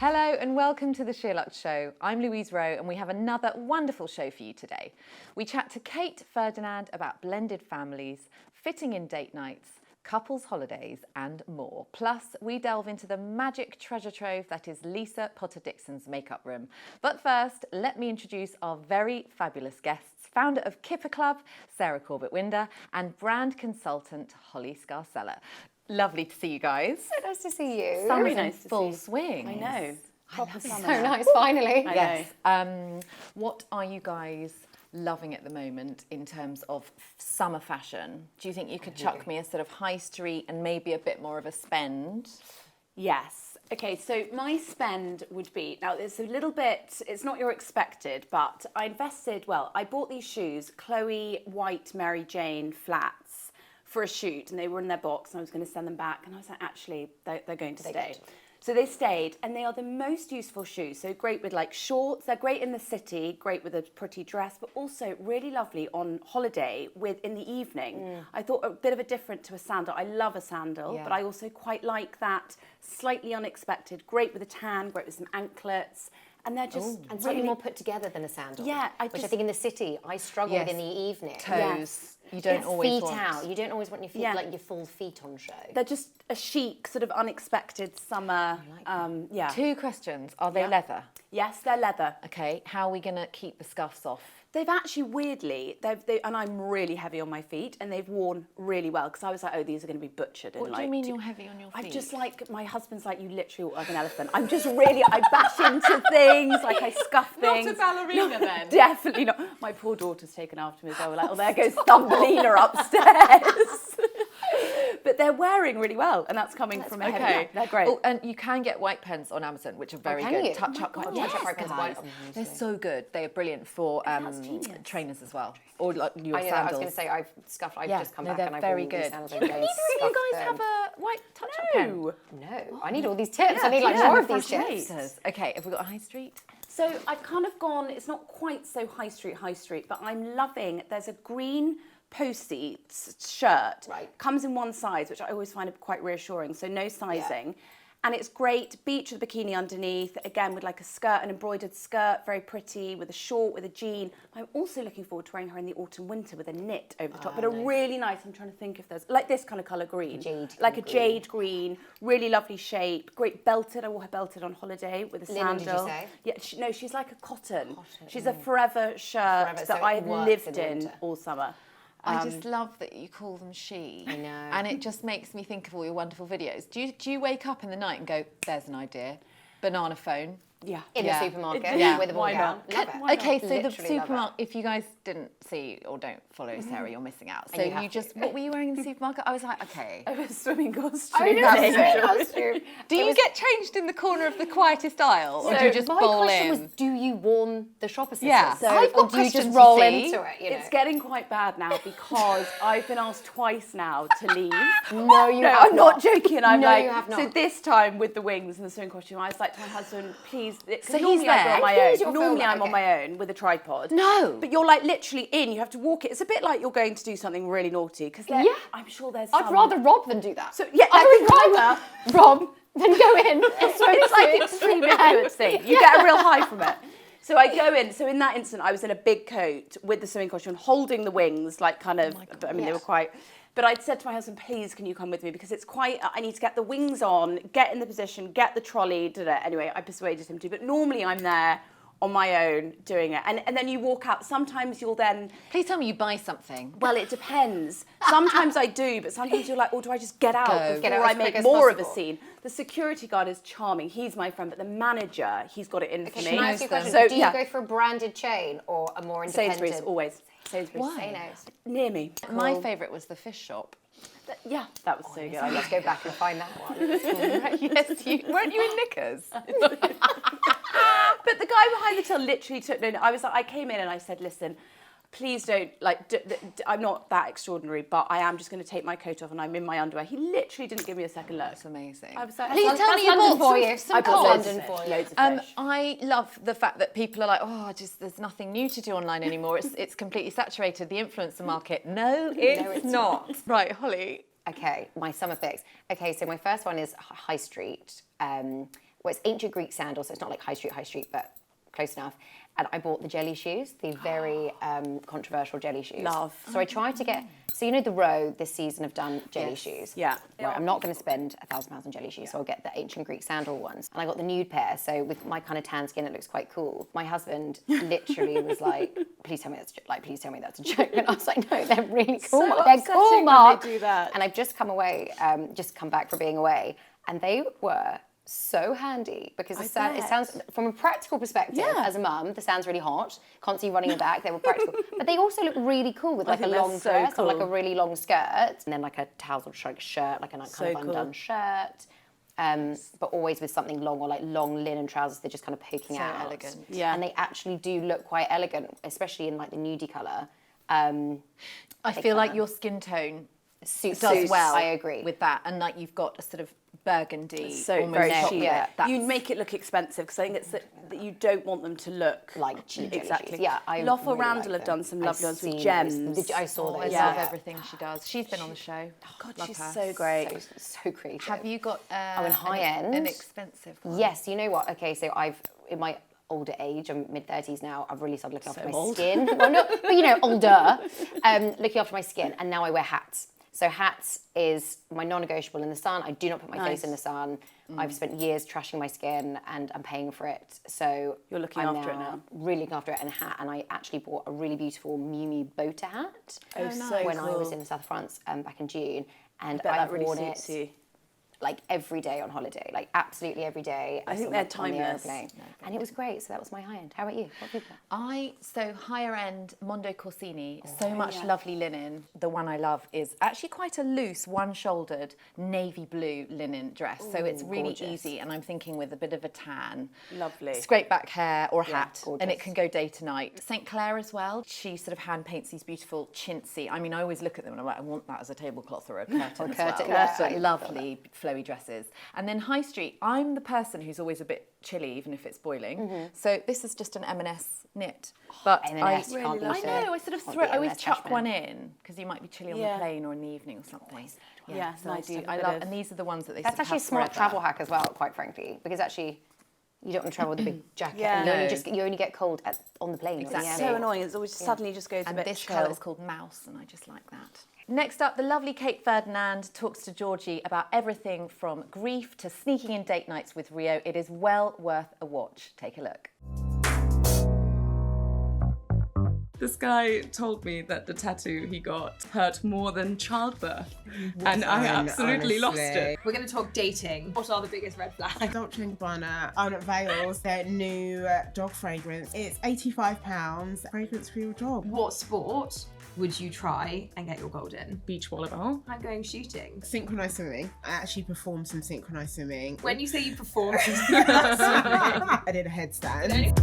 Hello and welcome to the SheerLuxe show. I'm Louise Roe and we have another wonderful show for you today. We chat to Kate Ferdinand about blended families, fitting in date nights, couples holidays and more. Plus, we delve into the magic treasure trove that is Lisa Potter-Dixon's makeup room. But first, let me introduce our very fabulous guests, founder of Kipper Club, Sarah Corbett-Winder, and brand consultant Holly Scarcella. Lovely to see you guys. So nice to see you. Summer's Very in nice to full see. swing. I know. Proper summer. So nice, finally. Yes. What are you guys loving at the moment in terms of summer fashion? Do you think you could chuck me a sort of high street and maybe a bit more of a spend? Yes. Okay, so my spend would be, now it's a little bit, it's not your expected, but I bought these shoes, Chloe White Mary Jane flats, for a shoot, and they were in their box and I was going to send them back, and I was like, actually, they're going to stay. So they stayed, and they are the most useful shoes. So great with like shorts, they're great in the city, great with a pretty dress, but also really lovely on holiday in the evening. I thought a bit of a different to a sandal. I love a sandal, but I also quite like that slightly unexpected, great with a tan, great with some anklets. And they're just and slightly more put together than a sandal. Yeah, which I think in the city I struggle with in the evening. Toes. You don't always feet want. out. You don't always want your feet like your full feet on show. They're just a chic, sort of unexpected summer. Two questions. Are they leather? Yes, they're leather. Okay. How are we going to keep the scuffs off? They've actually weirdly, and I'm really heavy on my feet, and they've worn really well, because I was like, oh, these are going to be butchered. What do you mean you're heavy on your feet? I'm just like, my husband's like, you literally look like an elephant. I'm just really, I bash into things, like I scuff things. Not a ballerina then? Definitely not. My poor daughter's taken after me as well. We're like, oh, there goes Thumbelina upstairs. But they're wearing really well, and that's coming from a heavy. Okay. They're great. Oh, and you can get white pens on Amazon, which are very good. you? Touch-up white pens. Guys. They're so good. They are brilliant for trainers as well, or like your sandals. I was going to say I've just come back and I've very worn good. these sandals. Neither of you guys have a white touch-up pen. No, I need all these tips. I need like more of these tips. Okay, have we got a high street? So I've kind of gone, it's not quite so high street, but I'm loving, there's a green posty shirt. Comes in one size, which I always find quite reassuring, so no sizing. And it's great, beach with a bikini underneath, again with like a skirt, an embroidered skirt, very pretty, with a short, with a jean. I'm also looking forward to wearing her in the autumn winter with a knit over the top, but a really nice, I'm trying to think if there's, like this kind of colour green. Jade green, really lovely shape, great belted, I wore her belted on holiday with a sandal. Did you say? Yeah, she's like a cotton. She's a forever shirt that I have lived in all summer. I just love that you call them she. I know. And it just makes me think of all your wonderful videos. Do you wake up in the night and go, there's an idea, banana phone? In the supermarket with a ball Why gown. not? Love it. Okay, so the Literally love supermarket, if you guys didn't see or don't follow Sarah, you're missing out. So you have to. what were you wearing in the supermarket? I was like, okay. A swimming costume. Do you get changed in the corner of the quietest aisle, or do you just My bowl question in? was, do you warn the shop assistants? Yeah. So, I've got or do you just questions, roll you see. into it? You know? It's getting quite bad now because I've been asked twice now to leave. No, you have I'm not joking. I'm No, like, you have not. so this time with the wings and the swimming costume, I was like to my husband, please. So normally he's I go there. on my He's own. your Normally filmer, I'm on okay. my own with a tripod. No. But you're like literally in. You have to walk it. It's a bit like you're going to do something really naughty because I'm sure there's. I'd rather rob than do that. So yeah, I would rather rob than go in. It's like extreme influencing. You get a real high from it. So I go in. So in that instant, I was in a big coat with the swimming costume, holding the wings, like kind of. They were quite. But I'd said to my husband, please, can you come with me? Because it's quite, I need to get the wings on, get in the position, get the trolley, Anyway, I persuaded him to. But normally I'm there on my own doing it. And then you walk out. Sometimes you'll then... Please tell me you buy something. Well, it depends. Sometimes I do, but sometimes you're like, oh, do I just get out before I make more of a scene? The security guard is charming. He's my friend, but the manager, he's got it in for me. Can I ask you a question? So, do you go for a branded chain or a more independent? Sainsbury's, always. Sainsbury's. Why? Near me. My favourite was the fish shop. Yeah, that was so good. Let's go back and find that one. Yes, weren't you in knickers? But the guy behind the till literally took no. I came in and I said, listen, please don't, I'm not that extraordinary, but I am just going to take my coat off and I'm in my underwear. He literally didn't give me a second look. That's amazing. I was like, please tell me you London bought for you. I bought London for you. Loads of fish. I love the fact that people are like, there's nothing new to do online anymore. It's completely saturated, the influencer market. No, it's not. Right, Holly. Okay, my summer picks. Okay, so my first one is high street. it's ancient Greek sandals, so it's not like high street, but close enough. And I bought the jelly shoes, the very controversial jelly shoes. Love. So I tried to get, so you know the Roe this season have done jelly shoes. Yeah. Right, I'm not going to spend £1,000 on jelly shoes, so I'll get the ancient Greek sandal ones. And I got the nude pair, so with my kind of tan skin, it looks quite cool. My husband literally was like, please tell me that's a joke. And I was like, no, they're really cool. So They're upsetting cool, when Mark. they do that. And I've just come back from being away, and they were so handy because it sounds, from a practical perspective, as a mum, this sounds really hot. Constantly running it back, they were practical. But they also look really cool with like a long dress or like a really long skirt. And then like a tousled shirt, like a kind of undone shirt. But always with something long or like long linen trousers, they're just kind of poking out. So elegant. Yeah. And they actually do look quite elegant, especially in like the nudie colour. I feel like your skin tone Suits well. I agree. With that, and like you've got a sort of burgundy, So almost very chocolate. chic. That's- You make it look expensive because I think it's that you don't want them to look like cheap jelly exactly. shoes. Yeah, I Loff or really Randall like have them. done some I've lovely ones with seen gems. those. I saw I those. love everything she does. She's been on the show. God, Love she's her. so great. So creative. Have you got in high end? an expensive one? Yes, you know what? Okay, so I've, in my older age, I'm mid-30s now, I've really started looking after my old. skin. Well, no, but you know, older. Looking after my skin, and now I wear hats. So hats is my non-negotiable in the sun. I do not put my face in the sun. I've spent years trashing my skin and I'm paying for it. So You're looking I'm after it now. really looking after it in a hat. And I actually bought a really beautiful Miu Miu boater hat so when I was cool. in the south of France back in June. And Bet I've that really worn suits it you. like every day on holiday, like absolutely every day. I think saw they're it on the timeless. airplane. And it was great, so that was my high end. How about you? What have you got? So higher end Mondo Corsini, so much lovely linen. The one I love is actually quite a loose, one-shouldered navy blue linen dress. So it's really easy, and I'm thinking with a bit of a tan. Lovely. Straight back hair or a hat, gorgeous. and it can go day to night. St. Clair as well. She sort of hand paints these beautiful chintzy. I mean, I always look at them and I'm like, I want that as a tablecloth or a curtain as well. yeah. Like, lovely flowy dresses. And then High Street, I'm the person who's always a bit chilly, even if it's boiling. So this is just an M&S knit. But M&S, I can't beat I it. know, I sort of Can't throw, beat I always M&S chuck Cashmere. one in because you might be chilly on the Yeah. plane or in the evening or something. Yeah, so nice to have a I bit love, of- and these are the ones that they That's sort of actually a have smart forever. travel hack as well, quite frankly, because actually you don't want to travel with a big jacket. Yeah. And No. you only get cold on the plane. Exactly. Or the So airplane. annoying. It's always suddenly just goes a And bit this chill. colour is called Mouse, and I just like that. Next up, the lovely Kate Ferdinand talks to Georgie about everything from grief to sneaking in date nights with Rio. It is well worth a watch. Take a look. This guy told me that the tattoo he got hurt more than childbirth, and I absolutely lost it. We're going to talk dating. What are the biggest red flags? Dolce & Gabbana, Arnott Vales, their new dog fragrance. It's £85, fragrance for your dog. What sport would you try and get your gold in? Beach volleyball. I'm going shooting. Synchronised swimming. I actually performed some synchronised swimming. When you say you perform synchronized swimming, I did a headstand.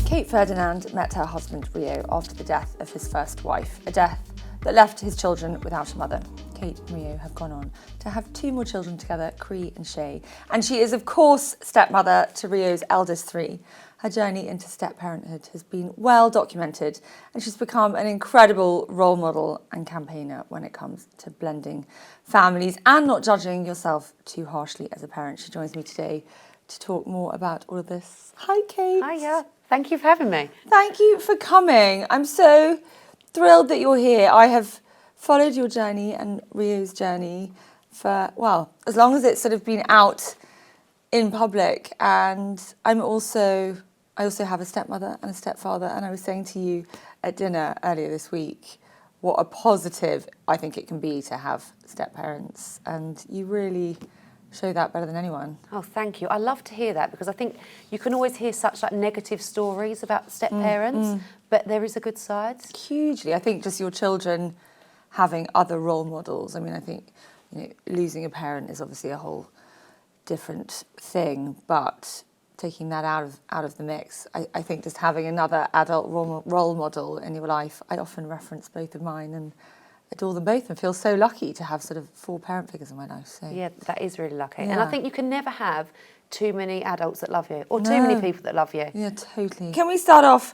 Kate Ferdinand met her husband Rio after the death of his first wife, a death that left his children without a mother. Kate and Rio have gone on to have 2 more children together, Cree and Shay, and she is of course stepmother to Rio's eldest 3. Her journey into step-parenthood has been well documented, and she's become an incredible role model and campaigner when it comes to blending families and not judging yourself too harshly as a parent. She joins me today to talk more about all of this. Hi, Kate. Hiya. Thank you for having me. Thank you for coming. I'm so thrilled that you're here. I have followed your journey and Rio's journey for, well, as long as it's sort of been out in public. And I also have a stepmother and a stepfather. And I was saying to you at dinner earlier this week, what a positive I think it can be to have step-parents. And you really show that better than anyone. Oh, thank you. I love to hear that because I think you can always hear such like negative stories about step parents, but there is a good side. Hugely. I think just your children having other role models. I mean, I think losing a parent is obviously a whole different thing, but taking that out of the mix, I think just having another adult role model in your life. I often reference both of mine and adore them both and feel so lucky to have sort of 4 parent figures in my life. So Yeah, that is really lucky. Yeah. And I think you can never have too many adults that love you or too many people that love you. yeah, totally. Can we start off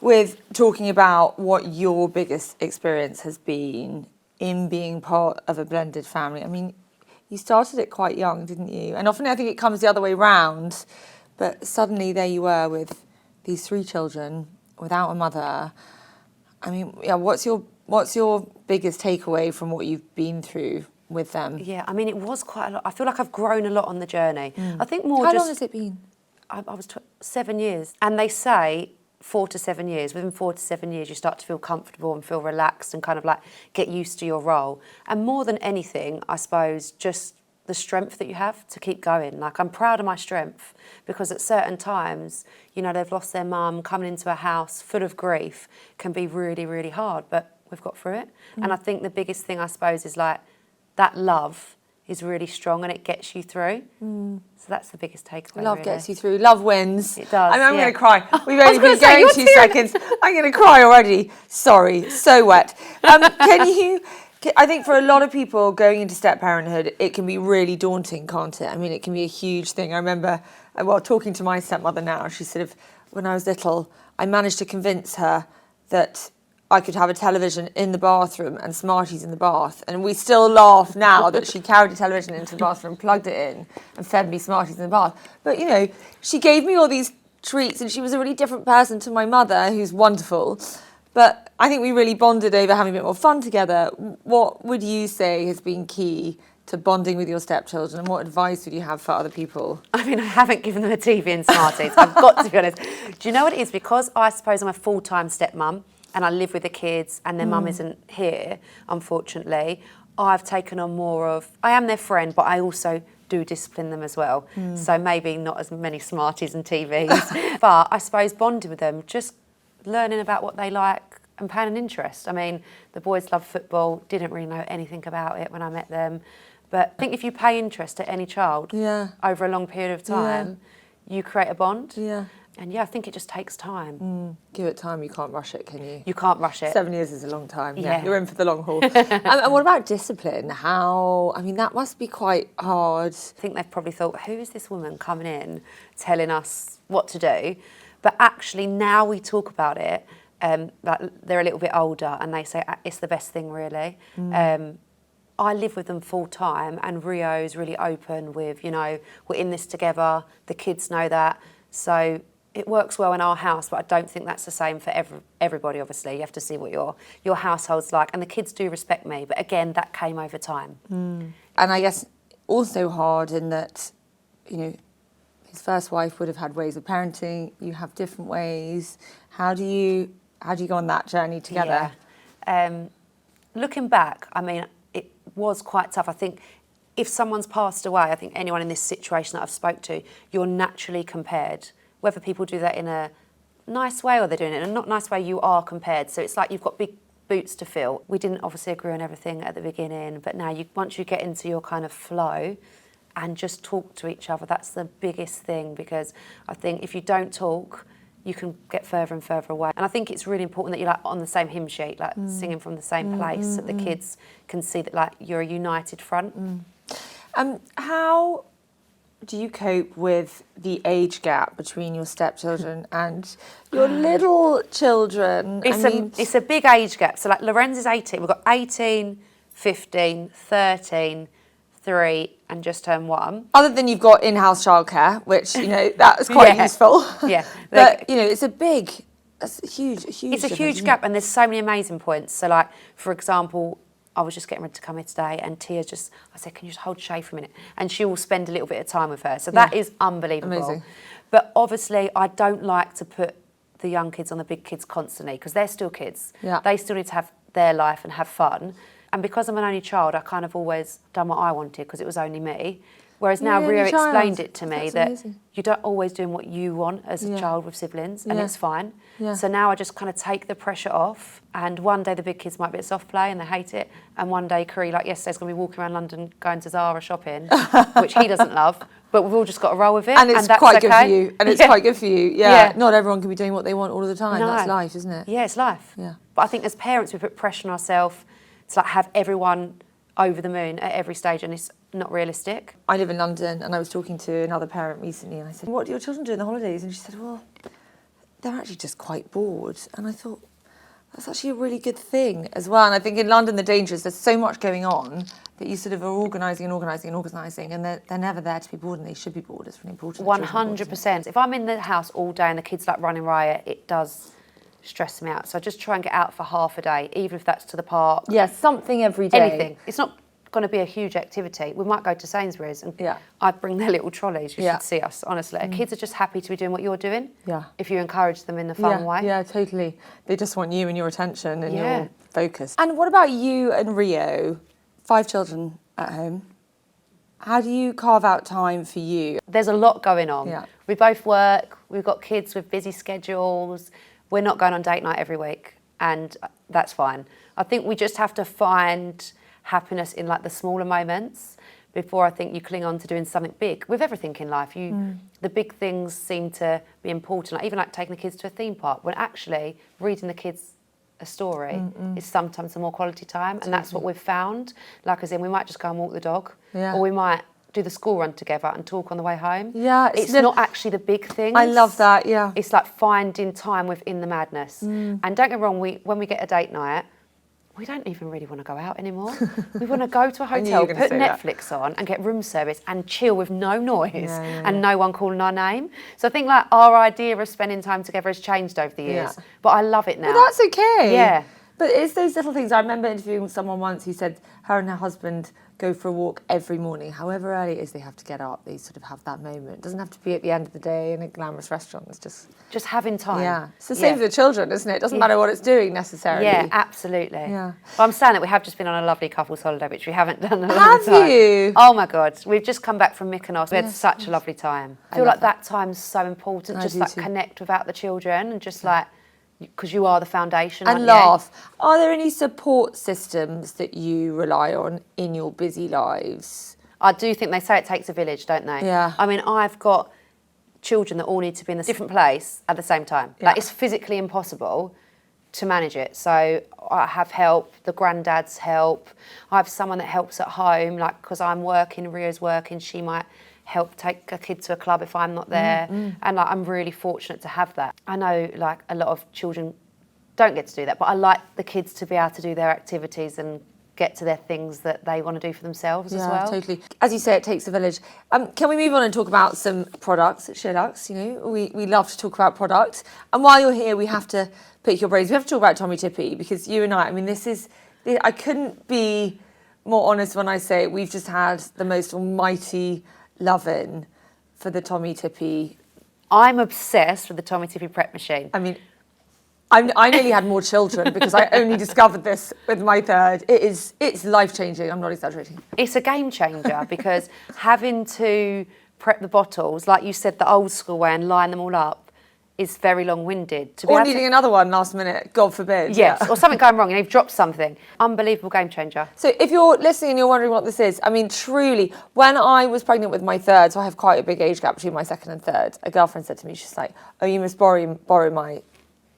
with talking about what your biggest experience has been in being part of a blended family. I mean, you started it quite young, didn't you? And often I think it comes the other way round, but suddenly there you were with these 3 children without a mother. I mean, yeah, what's your biggest takeaway from what you've been through with them? Yeah, I mean, it was quite a lot. I feel like I've grown a lot on the journey. I think more How just... long has it been? I was 7 years. And they say 4 to 7 years. Within 4 to 7 years, you start to feel comfortable and feel relaxed and kind of like get used to your role. And more than anything, I suppose, just the strength that you have to keep going. Like, I'm proud of my strength because at certain times, you know, they've lost their mum, coming into a house full of grief can be really, really hard, but we've got through it. And I think the biggest thing, I suppose, is like that love is really strong and it gets you through. So that's the biggest takeaway. Love really. gets you through. Love wins. It does. I mean, I'm yeah. going to cry. We've only been going 2 seconds. I'm going to cry already. Sorry, so wet. I think for a lot of people going into step parenthood, it can be really daunting, can't it? I mean, it can be a huge thing. I remember, well, talking to my stepmother now, she sort of, when I was little, I managed to convince her that I could have a television in the bathroom and Smarties in the bath. And we still laugh now that she carried a television into the bathroom, plugged it in and fed me Smarties in the bath. But, you know, she gave me all these treats and she was a really different person to my mother, who's wonderful. But I think we really bonded over having a bit more fun together. What would you say has been key to bonding with your stepchildren, and what advice would you have for other people? I mean, I haven't given them a TV and Smarties, I've got to be honest. Do you know what it is? Because I suppose I'm a full-time stepmum and I live with the kids and their mum isn't here, unfortunately, I've taken on more of, I am their friend, but I also do discipline them as well. So maybe not as many Smarties and TVs, but I suppose bonding with them, just learning about what they like and paying an interest. I mean, the boys love football, didn't really know anything about it when I met them. But I think if you pay interest to any child over a long period of time, you create a bond. Yeah. And yeah, I think it just takes time. Give it time, you can't rush it, can you? You can't rush it. 7 years is a long time. Yeah. You're in for the long haul. And what about discipline? I mean, that must be quite hard. I think they've probably thought, who is this woman coming in telling us what to do? But actually now we talk about it, like they're a little bit older and they say it's the best thing really. I live with them full time and Rio's really open with, you know, we're in this together, the kids know that. So it works well in our house, but I don't think that's the same for everybody, obviously. You have to see what your household's like. And the kids do respect me, but again, that came over time. And I guess also hard in that, you know, his first wife would have had ways of parenting, you have different ways. How do you go on that journey together? Yeah. Looking back, I mean, it was quite tough. I think if someone's passed away, I think anyone in this situation that I've spoke to, you're naturally compared. Whether people do that in a nice way or they're doing it in a not nice way, you are compared. So it's like you've got big boots to fill. We didn't obviously agree on everything at the beginning, but now once you get into your kind of flow and just talk to each other, that's the biggest thing, because I think if you don't talk, you can get further and further away. And I think it's really important that you're like on the same hymn sheet, like singing from the same place, so that the kids can see that like you're a united front. How do you cope with the age gap between your stepchildren and your little children? It's a big age gap. So like Lorenz is 18. We've got 18, 15, 13, 3 and just turned 1. Other than you've got in-house childcare, which, you know, that's quite useful. Yeah. But, you know, it's a huge It's a huge gap, and there's so many amazing points. So like, for example, I was just getting ready to come here today and I said, can you just hold Shay for a minute? And she will spend a little bit of time with her. So that is unbelievable. Amazing. But obviously I don't like to put the young kids on the big kids constantly, because they're still kids. Yeah. They still need to have their life and have fun. And because I'm an only child, I kind of always done what I wanted because it was only me. Whereas now You're Rio only child. explained it to me That's that amazing. you don't always doing what you want as a child with siblings, and it's fine. Yeah. So now I just kind of take the pressure off, and one day the big kids might be at soft play and they hate it, and one day Curry, like yesterday's going to be walking around London going to Zara shopping, which he doesn't love, but we've all just got to roll with it, and it's that's quite okay. good for you. And it's quite good for you. Yeah. Not everyone can be doing what they want all of the time. No. That's life, isn't it? Yeah, it's life. Yeah. But I think as parents we put pressure on ourselves to like have everyone over the moon at every stage, and it's not realistic. I live in London and I was talking to another parent recently and I said, what do your children do in the holidays? And she said, well, they're actually just quite bored. And I thought, that's actually a really good thing as well. And I think in London, the danger is there's so much going on that you sort of are organising, and they're never there to be bored, and they should be bored. It's really important. 100%. If I'm in the house all day and the kids like running riot, it does stress me out. So I just try and get out for half a day, even if that's to the park. Yeah, something every day. Anything. It's not going to be a huge activity. We might go to Sainsbury's and I'd bring their little trolleys. You should see us, honestly. Kids are just happy to be doing what you're doing. Yeah. If you encourage them in a fun way. Yeah, totally. They just want you and your attention and your focus. And what about you and Rio? 5 children at home. How do you carve out time for you? There's a lot going on. Yeah. We both work. We've got kids with busy schedules. We're not going on date night every week, and that's fine. I think we just have to find happiness in like the smaller moments before I think you cling on to doing something big. With everything in life, the big things seem to be important, like even like taking the kids to a theme park, when actually reading the kids a story is sometimes a more quality time, and that's what we've found. Like as in, we might just go and walk the dog, or we might do the school run together and talk on the way home. Yeah, it's not actually the big things. I love that. Yeah, it's like finding time within the madness. And don't get me wrong, when we get a date night, we don't even really want to go out anymore. We want to go to a hotel, put Netflix on and get room service and chill with no noise and no one calling our name. So I think like our idea of spending time together has changed over the years, but I love it now. But that's okay. Yeah. But it's those little things. I remember interviewing someone once who said her and her husband go for a walk every morning. However early it is they have to get up, they sort of have that moment. It doesn't have to be at the end of the day in a glamorous restaurant. It's just having time. Yeah. It's the same for the children, isn't it? It doesn't matter what it's doing necessarily. Yeah, absolutely. Yeah. Well, I'm saying that we have just been on a lovely couples holiday, which we haven't done in a long time. Have you? Oh my God. We've just come back from Mykonos. We had such a lovely time. I feel like that time's so important. Just like connect without the children and just like, because you are the foundation. And laugh. Are there any support systems that you rely on in your busy lives? I do think they say it takes a village, don't they? Yeah. I mean, I've got children that all need to be in a different place at the same time. Yeah. Like, it's physically impossible to manage it. So I have help, the granddad's help. I have someone that helps at home, like, because I'm working, Rio's working, she might help take a kid to a club if I'm not there. And like, I'm really fortunate to have that. I know like a lot of children don't get to do that, but I like the kids to be able to do their activities and get to their things that they want to do for themselves as well. Yeah, totally. As you say, it takes a village. Can we move on and talk about some products at SheerLuxe? You know, we love to talk about products. And while you're here, we have to pick your brains. We have to talk about Tommee Tippee, because you and I mean, I couldn't be more honest when I say we've just had the most almighty love-in for the Tommee Tippee. I'm obsessed with the Tommee Tippee prep machine. I mean, I nearly had more children because I only discovered this with my third. It's life-changing, I'm not exaggerating. It's a game changer because having to prep the bottles, like you said, the old school way and line them all up, is very long-winded. Or needing another one last minute, God forbid. Yes, or something going wrong and you've dropped something. Unbelievable game changer. So if you're listening and you're wondering what this is, I mean, truly, when I was pregnant with my third, so I have quite a big age gap between my second and third, a girlfriend said to me, she's like, oh, you must borrow my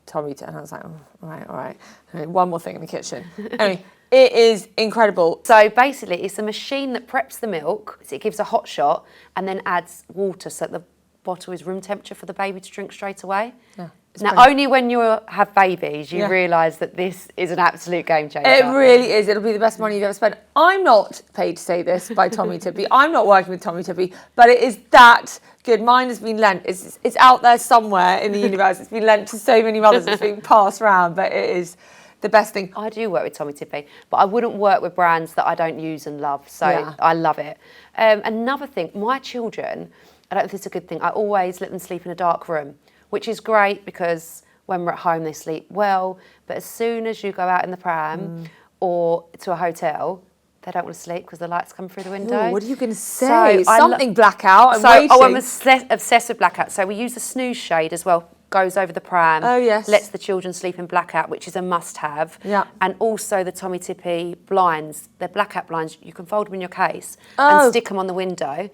Tommee. And I was like, oh, all right. One more thing in the kitchen. Anyway, it is incredible. So basically, it's a machine that preps the milk, so it gives a hot shot and then adds water so that the bottle is room temperature for the baby to drink straight away. Yeah, now, brilliant. Only when you have babies, you realise that this is an absolute game changer. It really is. It'll be the best money you've ever spent. I'm not paid to say this by Tommee Tippee. I'm not working with Tommee Tippee, but it is that good. Mine has been lent. It's out there somewhere in the universe. It's been lent to so many mothers. It's been passed around, but it is the best thing. I do work with Tommee Tippee, but I wouldn't work with brands that I don't use and love. So I love it. Another thing, my children, I don't know if this is a good thing, I always let them sleep in a dark room, which is great because when we're at home they sleep well, but as soon as you go out in the pram or to a hotel, they don't want to sleep because the lights come through the window. Ooh, what are you going to say? Something blackout. I'm obsessed with blackout. So we use the snooze shade as well. Goes over the pram. Oh yes. Lets the children sleep in blackout, which is a must-have. Yeah. And also the Tommee Tippee blinds. They're blackout blinds. You can fold them in your case and stick them on the window.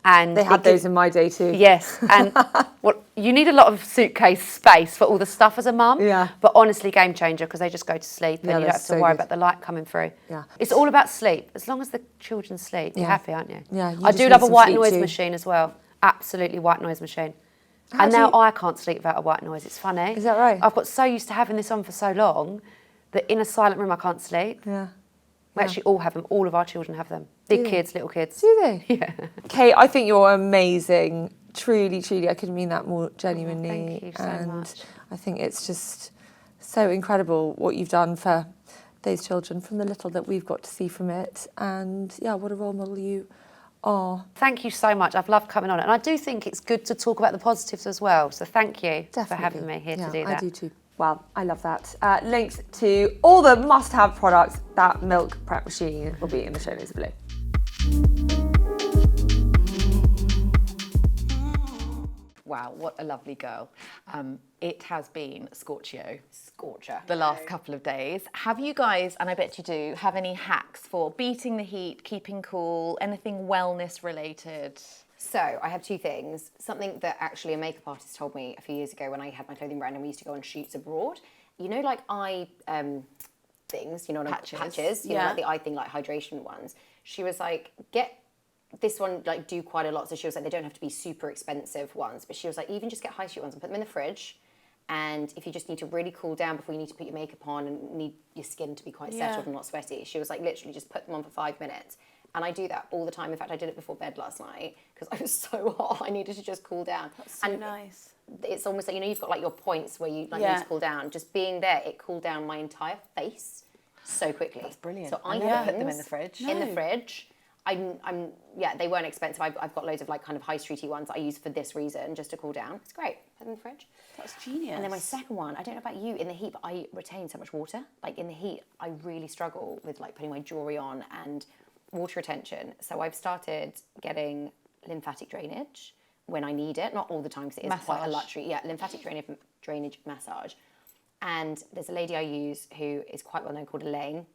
And they had those in my day too. Yes, and you need a lot of suitcase space for all the stuff as a mum. Yeah. But honestly, game changer because they just go to sleep and you don't have to worry about the light coming through. Yeah. It's all about sleep. As long as the children sleep, you're happy, aren't you? Yeah. I do love a white noise machine as well. Absolutely white noise machine. And now I can't sleep without a white noise. It's funny. Is that right? I've got so used to having this on for so long that in a silent room I can't sleep. Yeah. We actually all have them. All of our children have them. Big kids, little kids. Do they? Yeah. Kate, I think you're amazing. Truly, truly, I couldn't mean that more genuinely. Thank you so and much. I think it's just so incredible what you've done for those children from the little that we've got to see from it. And yeah, what a role model you are. Thank you so much. I've loved coming on. And I do think it's good to talk about the positives as well. So thank you for having me here to do that. I do too. Well, I love that. Links to all the must-have products, that milk prep machine, will be in the show notes below. Wow, what a lovely girl. It has been Scorcher Scorcher. the last couple of days. Have you guys, and I bet you do, have any hacks for beating the heat, keeping cool, anything wellness related? So I have two things. Something that actually a makeup artist told me a few years ago when I had my clothing brand and we used to go on shoots abroad. You know, like eye things, you know, patches, you know, like the eye thing, like hydration ones. She was like, get this one, like do quite a lot. So she was like, they don't have to be super expensive ones, but she was like, even just get high street ones and put them in the fridge. And if you just need to really cool down before you need to put your makeup on and need your skin to be quite settled and not sweaty, she was like, literally just put them on for 5 minutes. And I do that all the time. In fact, I did it before bed last night because I was so hot. I needed to just cool down. That's so nice. It's almost like, you know, you've got like your points where you like need to cool down. Just being there, it cooled down my entire face so quickly. That's brilliant. So I never put them in the fridge. In the fridge. Yeah, they weren't expensive. I've got loads of like kind of high streety ones that I use for this reason, just to cool down. It's great. Put them in the fridge. That's genius. And then my second one, I don't know about you, in the heat, but I retain so much water. Like in the heat, I really struggle with like putting my jewelry on and water retention. So I've started getting lymphatic drainage when I need it, not all the time because it is quite a luxury. Yeah, lymphatic drainage massage. And there's a lady I use who is quite well known called Elaine,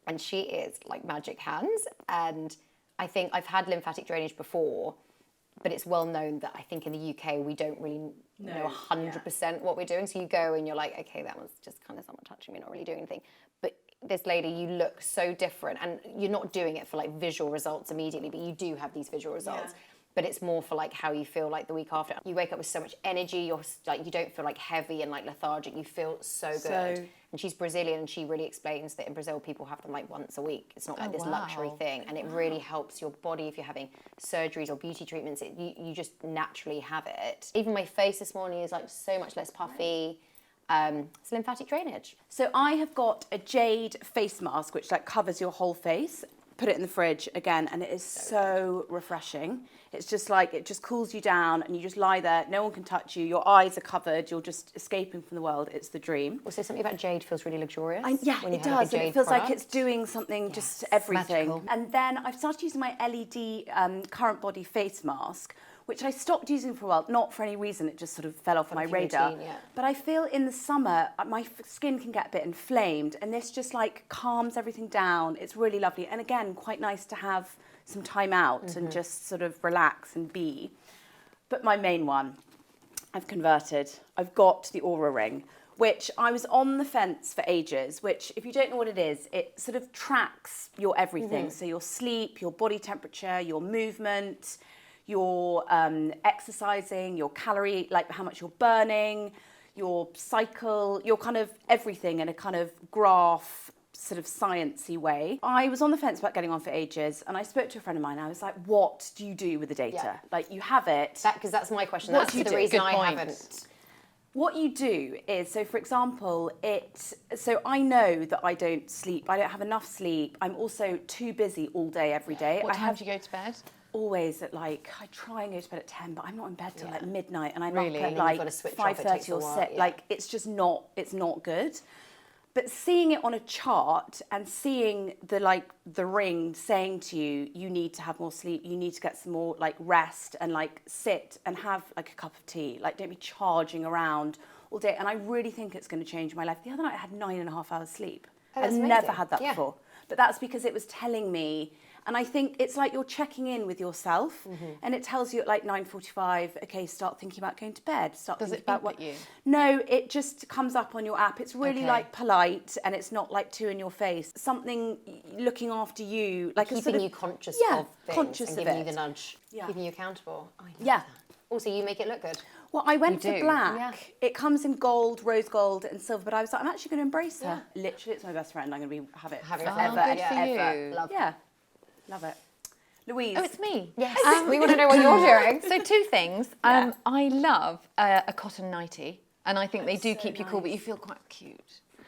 and she is like magic hands. And I think I've had lymphatic drainage before, but it's well known that I think in the UK we don't really know 100% what we're doing. So you go and you're like, okay, that one's just kind of someone touching me, not really doing anything. But this lady, you look so different, and you're not doing it for like visual results immediately, but you do have these visual results. But it's more for like how you feel like the week after. You wake up with so much energy. You're like, you don't feel like heavy and like lethargic. You feel so good. And she's Brazilian, and she really explains that in Brazil people have them like once a week. It's not like this luxury thing, and it really helps your body if you're having surgeries or beauty treatments. You just naturally have it. Even my face this morning is like so much less puffy. It's lymphatic drainage. So I have got a jade face mask which like covers your whole face. Put it in the fridge again, and it is so refreshing. It's just like, it just cools you down and you just lie there, no one can touch you, your eyes are covered, you're just escaping from the world. It's the dream. Also, something about jade feels really luxurious. Yeah, it does. It feels like it's doing something, just everything. Magical. And then I've started using my LED current body face mask, which I stopped using for a while, not for any reason, it just sort of fell off my radar. Routine, But I feel in the summer, my skin can get a bit inflamed, and this just like calms everything down. It's really lovely. And again, quite nice to have some time out and just sort of relax and be. But my main one, I've converted. I've got the Aura Ring, which I was on the fence for ages, which if you don't know what it is, it sort of tracks your everything. So your sleep, your body temperature, your movement, your exercising, your calorie, like how much you're burning, your cycle, your kind of everything in a kind of graph, sort of sciencey way. I was on the fence about getting on for ages, and I spoke to a friend of mine. I was like, what do you do with the data? Like, you have it. Because that's my question. That's the reason I haven't. What you do is, so for example, so I know that I don't sleep, I don't have enough sleep. I'm also too busy all day, every day. What time do you go to bed? Always at like, I try and go to bed at 10, but I'm not in bed till like midnight, and I'm really? up at like 5:30 or 6. Like, it's just not, it's not good. But seeing it on a chart and seeing the ring saying to you, you need to have more sleep, you need to get some more like rest and like sit and have like a cup of tea. Like, don't be charging around all day. And I really think it's going to change my life. The other night I had 9.5 hours sleep. I've never had that before. But that's because it was telling me, and I think it's like you're checking in with yourself, and it tells you at like 9:45, okay, start thinking about going to bed. Does it beep at you? No, it just comes up on your app. It's really like polite, and it's not like too in your face. Something looking after you, like keeping you conscious of things, conscious and of giving it. you the nudge, keeping you accountable. Yeah. Also, you make it look good. Well, I went You for do, black. yeah. It comes in gold, rose gold, and silver. But I was like, I'm actually going to embrace her. Literally, it's my best friend. I'm going to have it Having forever forever, good for and ever. you. Love. Yeah, love it. Louise. Oh, it's me. Yes. We want to know what you're doing. So 2 things. I love a cotton nightie, and I think they do keep you cool, but you feel quite cute.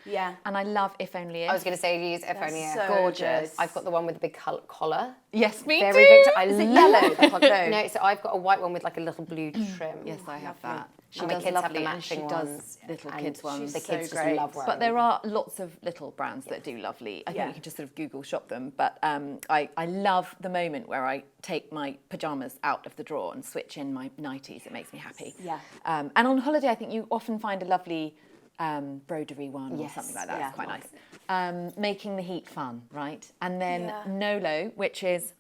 Yeah. And I love If Only If. I was going to say use If Only If. so Gorgeous. good. I've got the one with the big collar. Yes, me Very too. Victor. I Is it love yellow? it. No, so I've got a white one with like a little blue trim. Yes, I have that. She And my does kids have the lovely, and matching she ones. does little And kids ones. The so kids just great. love wearing But there are lots of little brands that do lovely. I think Yeah. you can just sort of Google shop them. But I love the moment where I take my pyjamas out of the drawer and switch in my nighties. It makes me happy. Yeah. And on holiday, I think you often find a lovely broderie one or Yes, something like that. yeah. It's quite nice. Making the heat fun, right? And then Yeah. Nolo, which is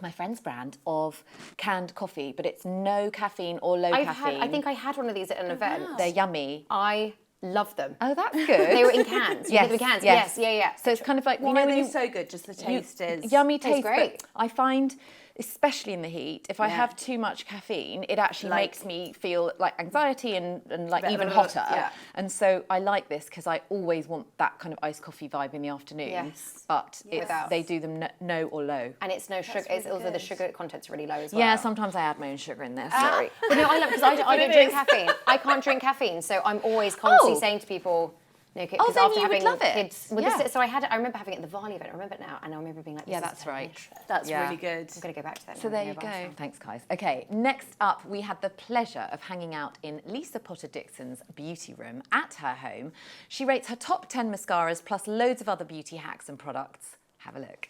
my friend's brand of canned coffee, but it's no caffeine or low caffeine. I think I had one of these at an event. They're yummy. I love them. Oh, that's good. They were in cans. You Yes, get them in cans. yes. Yes, yeah. So it's kind of like, Why you know, are when they you so good? Just the taste is yummy Tastes taste. great. But I find, especially in the heat, if I have too much caffeine, it actually Like- makes me feel like anxiety and like Bit of even a- hotter. yeah. And so I like this because I always want that kind of iced coffee vibe in the afternoon. Yes. But it's, Without. they do them no or low. And it's no sugar. It's also the sugar content's really low as well. Yeah, sometimes I add my own sugar in there. Sorry. But no, I love because I don't drink caffeine. I can't drink caffeine, so I'm always constantly Oh. saying to people, no, because Oh, then after you would having love it. kids, well, Yeah. so I remember having it at the Varley event. I remember it now, and I remember being like, Yeah, this that's is right. delicious. That's Yeah. really good. I'm gonna go back to that. So now there and you buy go. some. Thanks, guys. Okay, next up, we had the pleasure of hanging out in Lisa Potter-Dixon's beauty room at her home. She rates her top 10 mascaras plus loads of other beauty hacks and products. Have a look.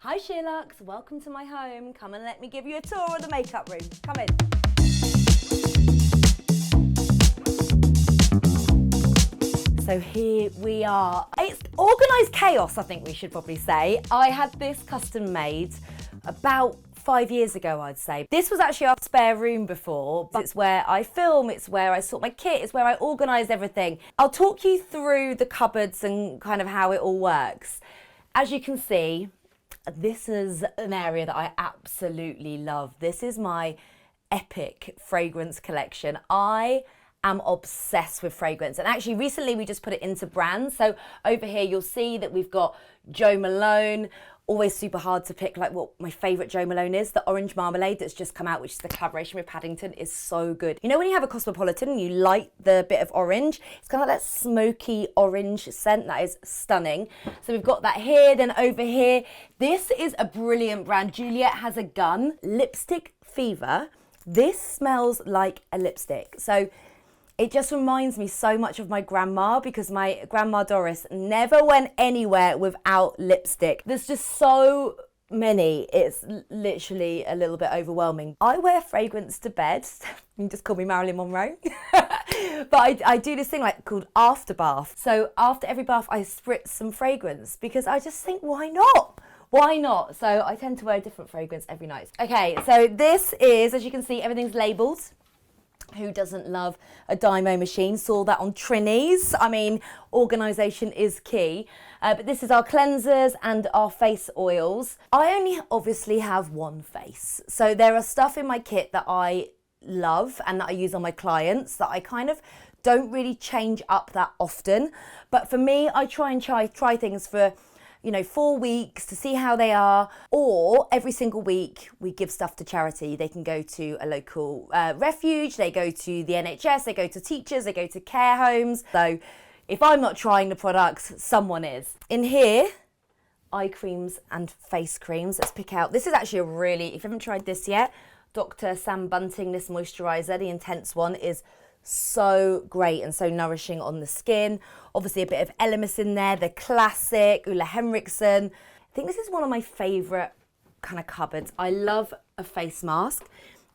Hi SheerLuxe, welcome to my home. Come and let me give you a tour of the makeup room. Come in. So here we are. It's organised chaos, I think we should probably say. I had this custom made about 5 years ago, I'd say. This was actually our spare room before, but it's where I film, it's where I sort my kit, it's where I organise everything. I'll talk you through the cupboards and kind of how it all works. As you can see, this is an area that I absolutely love. This is my epic fragrance collection. I am obsessed with fragrance, and actually recently we just put it into brands. So over here you'll see that we've got Jo Malone. Always super hard to pick like what my favourite Jo Malone is. The orange marmalade that's just come out, which is the collaboration with Paddington, is so good. You know when you have a Cosmopolitan and you light the bit of orange, it's kind of like that smoky orange scent that is stunning. So we've got that here, then over here. This is a brilliant brand. Juliet Has a Gun, Lipstick Fever. This smells like a lipstick. So it just reminds me so much of my grandma, because my grandma Doris never went anywhere without lipstick. There's just so many, it's literally a little bit overwhelming. I wear fragrance to bed. You can just call me Marilyn Monroe. But I do this thing like called after bath. So after every bath I spritz some fragrance because I just think, why not? Why not? So I tend to wear a different fragrance every night. Okay, so this is, as you can see, everything's labelled. Who doesn't love a Dymo machine? Saw that on Trini's. I mean, organisation is key. But this is our cleansers and our face oils. I only obviously have one face. So there are stuff in my kit that I love and that I use on my clients that I kind of don't really change up that often. But for me, I try and try things for 4 weeks to see how they are, or every single week we give stuff to charity. They can go to a local refuge, they go to the NHS, they go to teachers, they go to care homes. So if I'm not trying the products, someone is. In here, eye creams and face creams. Let's pick out, this is actually a really, if you haven't tried this yet, Dr. Sam Bunting, this moisturiser, the intense one, is so great and so nourishing on the skin. Obviously a bit of Elemis in there, the classic Ulla Henriksen. I think this is one of my favourite kind of cupboards. I love a face mask.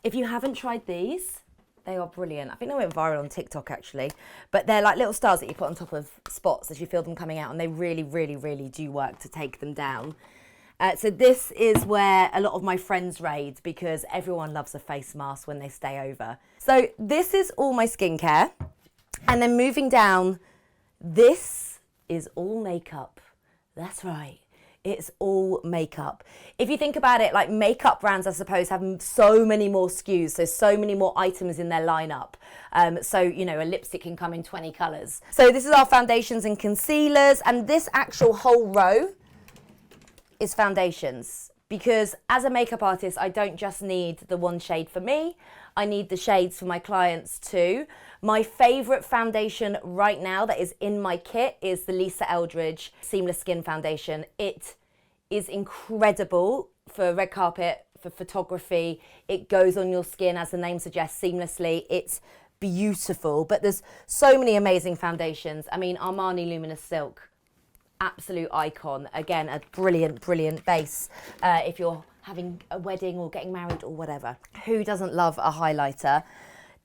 If you haven't tried these, they are brilliant. I think they went viral on TikTok actually, but they're like little stars that you put on top of spots as you feel them coming out, and they really, really, really do work to take them down. So this is where a lot of my friends raid, because everyone loves a face mask when they stay over. So this is all my skincare. And then moving down, this is all makeup. That's right. It's all makeup. If you think about it, like makeup brands, I suppose, have so many more SKUs, so many more items in their lineup. So, you know, a lipstick can come in 20 colours. So this is our foundations and concealers, and this actual whole row is foundations. Because as a makeup artist, I don't just need the one shade for me, I need the shades for my clients too. My favourite foundation right now that is in my kit is the Lisa Eldridge Seamless Skin Foundation. It is incredible for red carpet, for photography. It goes on your skin, as the name suggests, seamlessly. It's beautiful, but there's so many amazing foundations. I mean, Armani Luminous Silk, absolute icon. Again, a brilliant, brilliant base if you're having a wedding or getting married or whatever. Who doesn't love a highlighter?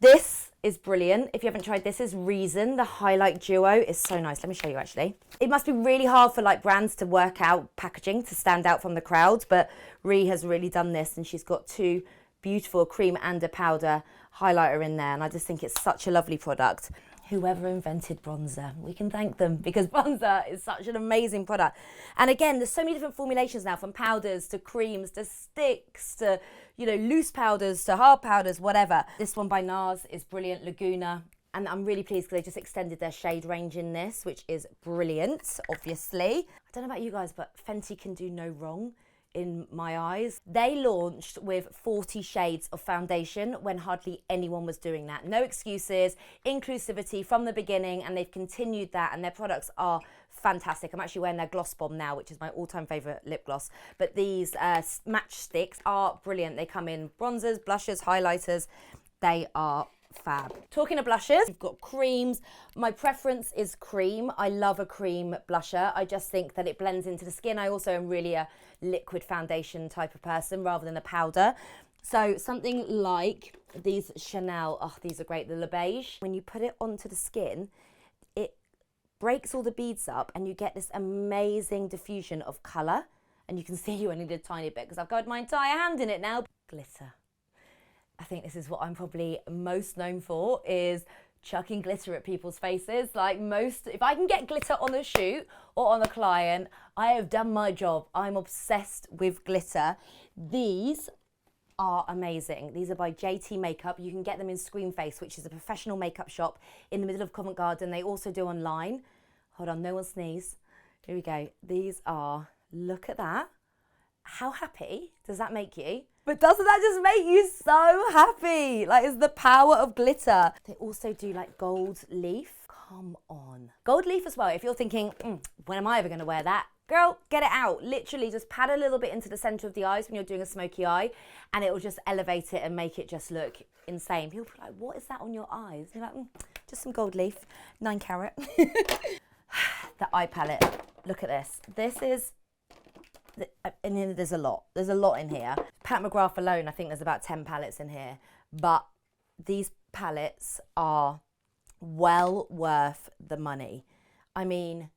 This is brilliant. If you haven't tried this, is Reason. The Highlight Duo is so nice. Let me show you actually. It must be really hard for like brands to work out packaging to stand out from the crowd, but Ree has really done this, and she's got two beautiful cream and a powder highlighter in there, and I just think it's such a lovely product. Whoever invented bronzer, we can thank them, because bronzer is such an amazing product. And again, there's so many different formulations now, from powders to creams to sticks to, you know, loose powders to hard powders, whatever. This one by NARS is brilliant, Laguna. And I'm really pleased because they just extended their shade range in this, which is brilliant, obviously. I don't know about you guys, but Fenty can do no wrong in my eyes. They launched with 40 shades of foundation when hardly anyone was doing that. No excuses, inclusivity from the beginning, and they've continued that, and their products are fantastic. I'm actually wearing their Gloss Bomb now, which is my all-time favourite lip gloss. But these match sticks are brilliant. They come in bronzers, blushers, highlighters. They are fab. Talking of blushes, we've got creams. My preference is cream. I love a cream blusher. I just think that it blends into the skin. I also am really a liquid foundation type of person rather than a powder. So something like these Chanel, oh, these are great, the Le Beige. When you put it onto the skin, it breaks all the beads up and you get this amazing diffusion of colour. And you can see you only did a tiny bit because I've got my entire hand in it now. Glitter. I think this is what I'm probably most known for, is chucking glitter at people's faces. Like most, if I can get glitter on a shoot or on a client, I have done my job. I'm obsessed with glitter. These are amazing. These are by JT Makeup. You can get them in Screen Face, which is a professional makeup shop in the middle of Covent Garden. They also do online. Hold on, no one sneeze. Here we go. These are, look at that. How happy does that make you? But doesn't that just make you so happy? Like, it's the power of glitter. They also do like gold leaf. Come on. Gold leaf as well. If you're thinking, when am I ever going to wear that? Girl, get it out. Literally just pat a little bit into the centre of the eyes when you're doing a smoky eye, and it will just elevate it and make it just look insane. People are like, what is that on your eyes? You're like, just some gold leaf, 9 carat. The eye palette. Look at this. This is, and then there's a lot in here. Pat McGrath alone, I think there's about 10 palettes in here, but these palettes are well worth the money. I mean,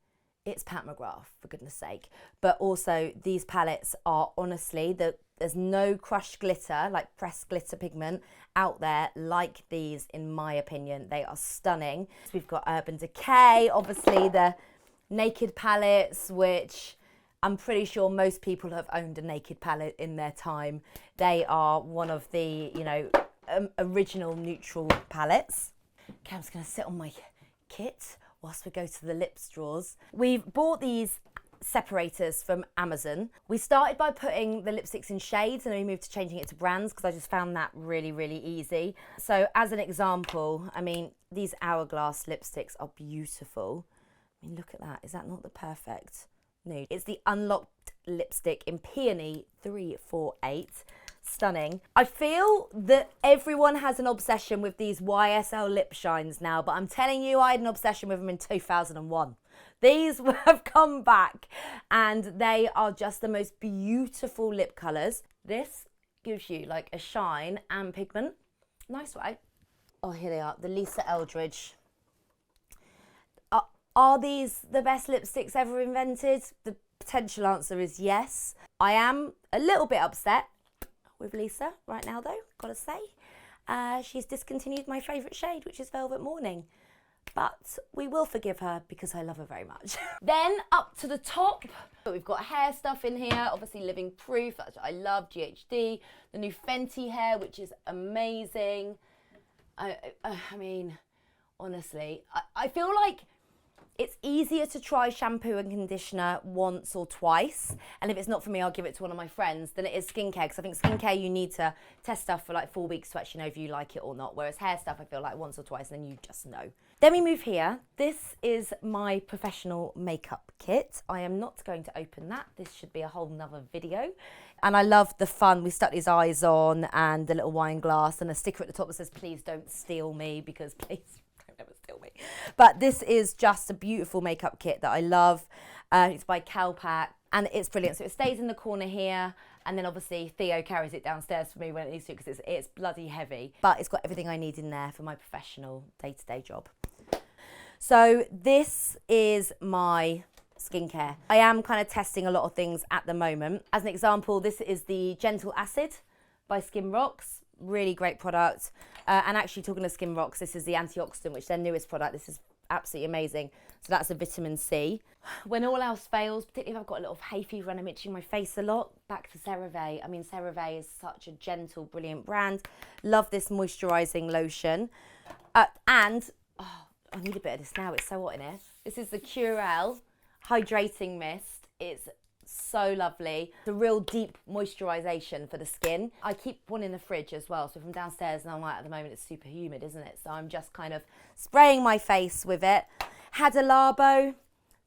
it's Pat McGrath, for goodness sake, but also these palettes are honestly, there's no crushed glitter, like pressed glitter pigment out there like these, in my opinion. They are stunning. So we've got Urban Decay, obviously the Naked palettes, which I'm pretty sure most people have owned a Naked palette in their time. They are one of the, you know, original neutral palettes. Okay, I'm just going to sit on my kit whilst we go to the lip drawers. We've bought these separators from Amazon. We started by putting the lipsticks in shades, and then we moved to changing it to brands because I just found that really, really easy. So as an example, I mean, these Hourglass lipsticks are beautiful. I mean, look at that. Is that not the perfect nude? It's the Unlocked lipstick in Peony 348. Stunning. I feel that everyone has an obsession with these YSL lip shines now, but I'm telling you, I had an obsession with them in 2001. These have come back, and they are just the most beautiful lip colours. This gives you like a shine and pigment. Nice, right? Oh, here they are. The Lisa Eldridge. Are these the best lipsticks ever invented? The potential answer is yes. I am a little bit upset with Lisa right now, though, gotta say. She's discontinued my favourite shade, which is Velvet Morning. but we will forgive her because I love her very much. Then up to the top, we've got hair stuff in here, obviously Living Proof, that's what I love, GHD, the new Fenty hair, which is amazing. I mean, honestly, I feel like it's easier to try shampoo and conditioner once or twice, and if it's not for me, I'll give it to one of my friends, than it is skincare, because I think skincare, you need to test stuff for like 4 weeks to actually know if you like it or not, whereas hair stuff, I feel like once or twice, and then you just know. Then we move here. This is my professional makeup kit. I am not going to open that. This should be a whole nother video. And I love the fun. We stuck his eyes on and the little wine glass and a sticker at the top that says, please don't steal me, because please never steal me. But this is just a beautiful makeup kit that I love. It's by Calpac and it's brilliant. So it stays in the corner here, and then obviously Theo carries it downstairs for me when it needs to, because it's bloody heavy. But it's got everything I need in there for my professional day-to-day job. So this is my skincare. I am kind of testing a lot of things at the moment. As an example, this is the Gentle Acid by Skin Rocks. Really great product. And actually, talking of Skin Rocks, this is the antioxidant, which is their newest product. This is absolutely amazing. So that's a vitamin C. When all else fails, particularly if I've got a little hay fever and I'm itching my face a lot, back to CeraVe. I mean, CeraVe is such a gentle, brilliant brand. Love this moisturising lotion. And, oh, I need a bit of this now. It's so hot in here. This is the Curel Hydrating Mist. It's so lovely. It's a real deep moisturisation for the skin. I keep one in the fridge as well, so if I'm downstairs and I'm like, at the moment it's super humid, isn't it? So I'm just kind of spraying my face with it. Hada Labo,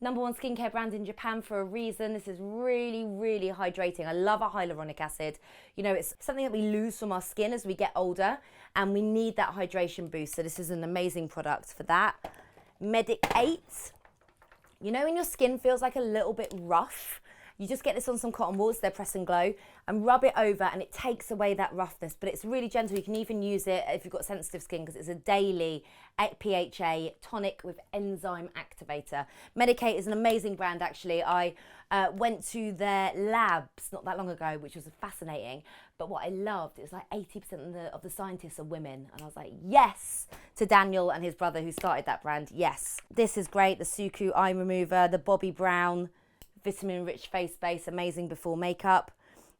#1 skincare brand in Japan for a reason. This is really, really hydrating. I love a hyaluronic acid. You know, it's something that we lose from our skin as we get older, and we need that hydration boost. So this is an amazing product for that. Medic 8. You know when your skin feels like a little bit rough? You just get this on some cotton balls, they're Press and Glow, and rub it over, and it takes away that roughness, but it's really gentle. You can even use it if you've got sensitive skin, because it's a daily PHA tonic with enzyme activator. Medicate is an amazing brand, actually. I went to their labs not that long ago, which was fascinating, but what I loved is like 80% of the scientists are women, and I was like, yes, to Daniel and his brother who started that brand, yes. This is great, the Suku Eye Remover, the Bobbi Brown vitamin-rich face base, amazing before makeup.